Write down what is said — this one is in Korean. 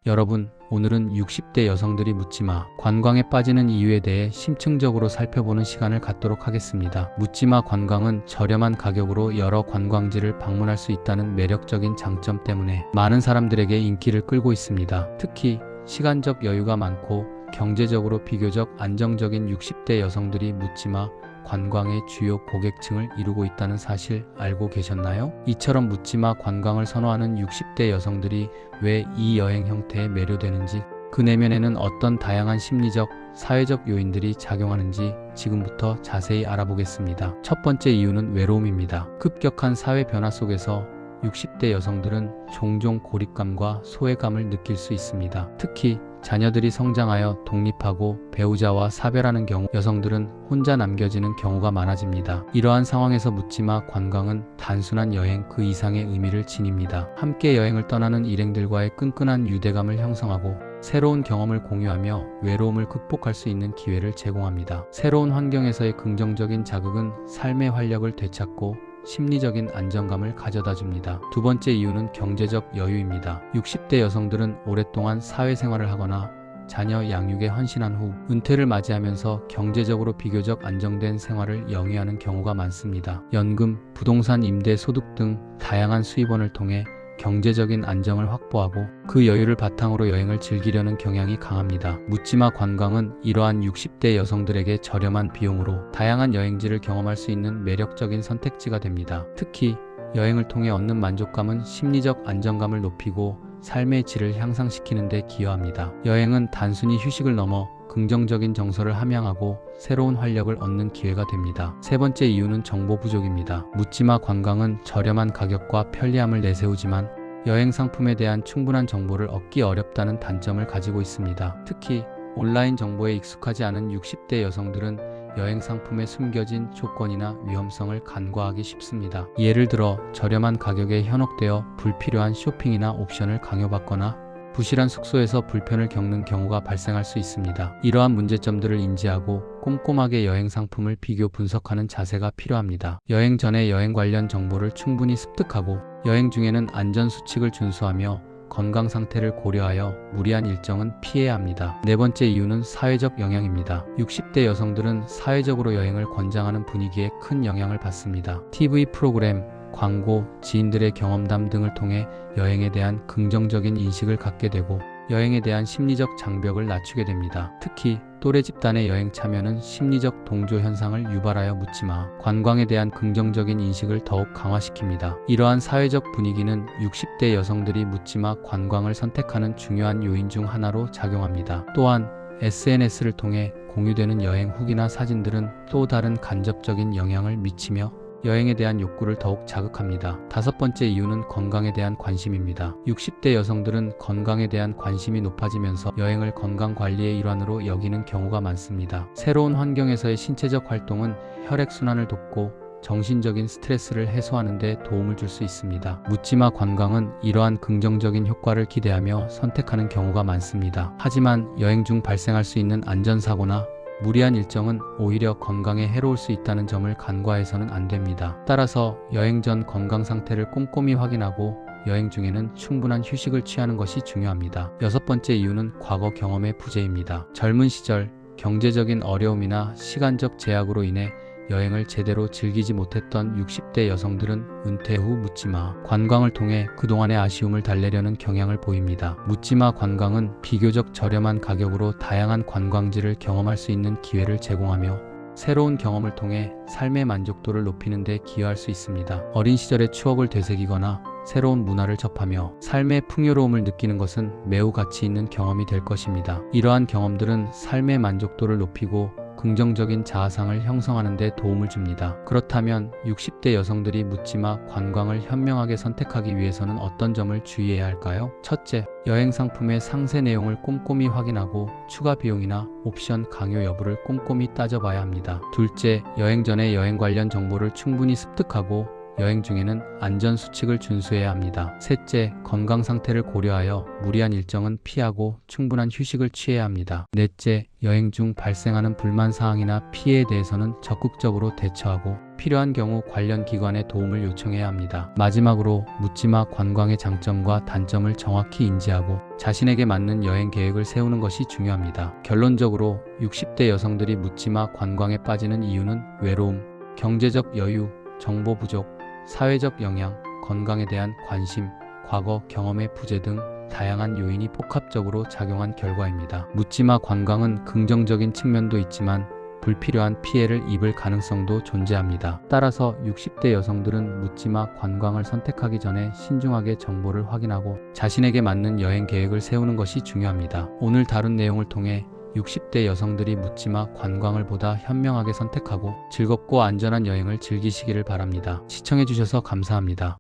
여러분, 오늘은 60대 여성들이 묻지마 관광에 빠지는 이유에 대해 심층적으로 살펴보는 시간을 갖도록 하겠습니다. 묻지마 관광은 저렴한 가격으로 여러 관광지를 방문할 수 있다는 매력적인 장점 때문에 많은 사람들에게 인기를 끌고 있습니다. 특히 시간적 여유가 많고 경제적으로 비교적 안정적인 60대 여성들이 묻지마 관광의 주요 고객층을 이루고 있다는 사실 알고 계셨나요? 이처럼 묻지마 관광을 선호하는 60대 여성들이 왜 이 여행 형태에 매료되는지, 그 내면에는 어떤 다양한 심리적, 사회적 요인들이 작용하는지 지금부터 자세히 알아보겠습니다. 첫 번째 이유는 외로움입니다. 급격한 사회 변화 속에서 60대 여성들은 종종 고립감과 소외감을 느낄 수 있습니다. 특히 자녀들이 성장하여 독립하고 배우자와 사별하는 경우 여성들은 혼자 남겨지는 경우가 많아집니다. 이러한 상황에서 묻지마 관광은 단순한 여행 그 이상의 의미를 지닙니다. 함께 여행을 떠나는 일행들과의 끈끈한 유대감을 형성하고 새로운 경험을 공유하며 외로움을 극복할 수 있는 기회를 제공합니다. 새로운 환경에서의 긍정적인 자극은 삶의 활력을 되찾고 심리적인 안정감을 가져다 줍니다. 두 번째 이유는 경제적 여유입니다. 60대 여성들은 오랫동안 사회생활을 하거나 자녀 양육에 헌신한 후 은퇴를 맞이하면서 경제적으로 비교적 안정된 생활을 영위하는 경우가 많습니다. 연금, 부동산 임대 소득 등 다양한 수입원을 통해 경제적인 안정을 확보하고 그 여유를 바탕으로 여행을 즐기려는 경향이 강합니다. 묻지마 관광은 이러한 60대 여성들에게 저렴한 비용으로 다양한 여행지를 경험할 수 있는 매력적인 선택지가 됩니다. 특히 여행을 통해 얻는 만족감은 심리적 안정감을 높이고 삶의 질을 향상시키는 데 기여합니다. 여행은 단순히 휴식을 넘어 긍정적인 정서를 함양하고 새로운 활력을 얻는 기회가 됩니다. 세 번째 이유는 정보 부족입니다. 묻지마 관광은 저렴한 가격과 편리함을 내세우지만 여행 상품에 대한 충분한 정보를 얻기 어렵다는 단점을 가지고 있습니다. 특히 온라인 정보에 익숙하지 않은 60대 여성들은 여행 상품에 숨겨진 조건이나 위험성을 간과하기 쉽습니다. 예를 들어 저렴한 가격에 현혹되어 불필요한 쇼핑이나 옵션을 강요받거나 부실한 숙소에서 불편을 겪는 경우가 발생할 수 있습니다. 이러한 문제점들을 인지하고 꼼꼼하게 여행 상품을 비교 분석하는 자세가 필요합니다. 여행 전에 여행 관련 정보를 충분히 습득하고 여행 중에는 안전 수칙을 준수하며 건강 상태를 고려하여 무리한 일정은 피해야 합니다. 네 번째 이유는 사회적 영향입니다. 60대 여성들은 사회적으로 여행을 권장하는 분위기에 큰 영향을 받습니다. TV 프로그램, 광고, 지인들의 경험담 등을 통해 여행에 대한 긍정적인 인식을 갖게 되고 여행에 대한 심리적 장벽을 낮추게 됩니다. 특히 또래 집단의 여행 참여는 심리적 동조 현상을 유발하여 묻지마 관광에 대한 긍정적인 인식을 더욱 강화시킵니다. 이러한 사회적 분위기는 60대 여성들이 묻지마 관광을 선택하는 중요한 요인 중 하나로 작용합니다. 또한 SNS를 통해 공유되는 여행 후기나 사진들은 또 다른 간접적인 영향을 미치며 여행에 대한 욕구를 더욱 자극합니다. 다섯 번째 이유는 건강에 대한 관심입니다. 60대 여성들은 건강에 대한 관심이 높아지면서 여행을 건강관리의 일환으로 여기는 경우가 많습니다. 새로운 환경에서의 신체적 활동은 혈액순환을 돕고 정신적인 스트레스를 해소하는 데 도움을 줄 수 있습니다. 묻지마 관광은 이러한 긍정적인 효과를 기대하며 선택하는 경우가 많습니다. 하지만 여행 중 발생할 수 있는 안전사고나 무리한 일정은 오히려 건강에 해로울 수 있다는 점을 간과해서는 안 됩니다. 따라서 여행 전 건강 상태를 꼼꼼히 확인하고 여행 중에는 충분한 휴식을 취하는 것이 중요합니다. 여섯 번째 이유는 과거 경험의 부재입니다. 젊은 시절 경제적인 어려움이나 시간적 제약으로 인해 여행을 제대로 즐기지 못했던 60대 여성들은 은퇴 후 묻지마 관광을 통해 그동안의 아쉬움을 달래려는 경향을 보입니다. 묻지마 관광은 비교적 저렴한 가격으로 다양한 관광지를 경험할 수 있는 기회를 제공하며 새로운 경험을 통해 삶의 만족도를 높이는 데 기여할 수 있습니다. 어린 시절의 추억을 되새기거나 새로운 문화를 접하며 삶의 풍요로움을 느끼는 것은 매우 가치 있는 경험이 될 것입니다. 이러한 경험들은 삶의 만족도를 높이고 긍정적인 자아상을 형성하는 데 도움을 줍니다. 그렇다면 60대 여성들이 묻지마 관광을 현명하게 선택하기 위해서는 어떤 점을 주의해야 할까요? 첫째, 여행 상품의 상세 내용을 꼼꼼히 확인하고 추가 비용이나 옵션 강요 여부를 꼼꼼히 따져봐야 합니다. 둘째, 여행 전에 여행 관련 정보를 충분히 습득하고 여행 중에는 안전 수칙을 준수해야 합니다. 셋째, 건강 상태를 고려하여 무리한 일정은 피하고 충분한 휴식을 취해야 합니다. 넷째, 여행 중 발생하는 불만 사항이나 피해에 대해서는 적극적으로 대처하고 필요한 경우 관련 기관의 도움을 요청해야 합니다. 마지막으로 묻지마 관광의 장점과 단점을 정확히 인지하고 자신에게 맞는 여행 계획을 세우는 것이 중요합니다. 결론적으로 60대 여성들이 묻지마 관광에 빠지는 이유는 외로움, 경제적 여유, 정보 부족, 사회적 영향, 건강에 대한 관심, 과거 경험의 부재 등 다양한 요인이 복합적으로 작용한 결과입니다. 묻지마 관광은 긍정적인 측면도 있지만 불필요한 피해를 입을 가능성도 존재합니다. 따라서 60대 여성들은 묻지마 관광을 선택하기 전에 신중하게 정보를 확인하고 자신에게 맞는 여행 계획을 세우는 것이 중요합니다. 오늘 다룬 내용을 통해 60대 여성들이 묻지마 관광을 보다 현명하게 선택하고 즐겁고 안전한 여행을 즐기시기를 바랍니다. 시청해주셔서 감사합니다.